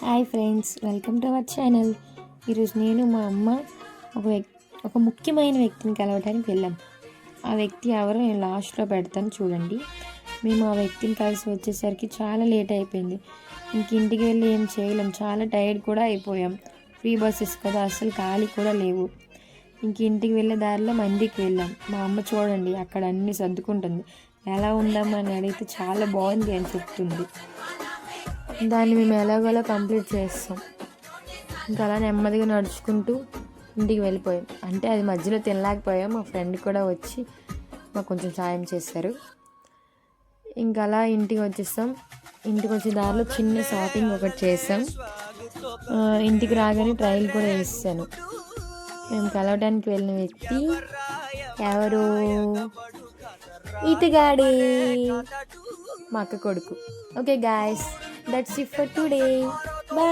Hi friends, welcome to our channel. ఈరోజు నేను మా అమ్మ ఒక ముఖ్యమైన వ్యక్తిని కలవడానికి వెళ్ళాం. ఆ వ్యక్తి ఎవరో నేను లాస్ట్లో పెడతాను చూడండి. మేము ఆ వ్యక్తిని కలిసి వచ్చేసరికి చాలా లేట్ అయిపోయింది. ఇంటికి వెళ్ళి ఏం చేయలేం, చాలా టైర్డ్ కూడా అయిపోయాం. ఫ్రీ బస్సెస్ కదా, అసలు ఖాళీ కూడా లేవు. ఇంటికి వెళ్ళే దారిలో మందికి వెళ్ళాం. మా అమ్మ చూడండి అక్కడ అన్నీ సర్దుకుంటుంది. ఎలా ఉందామని అడిగితే చాలా బాగుంది అని చెప్తుంది. దాన్ని మేము ఎలాగోలా కంప్లీట్ చేస్తాం. ఇంకా అలా నెమ్మదిగా నడుచుకుంటూ ఇంటికి వెళ్ళిపోయాం. అంటే అది మధ్యలో తినలేకపోయాం. మా ఫ్రెండ్ కూడా వచ్చి మాకు కొంచెం సాయం చేశారు. ఇంకా అలా ఇంటికి వచ్చేస్తాం. ఇంటికి వచ్చే దారిలో చిన్న షాపింగ్ ఒకటి చేసాం. ఇంటికి రాగానే ట్రైల్ కూడా వేసాను. మేము కలవడానికి వెళ్ళిన వ్యక్తి ఎవరు? ఈతగాడి, మా అక్క కొడుకు. Okay guys, that's it for today. Bye.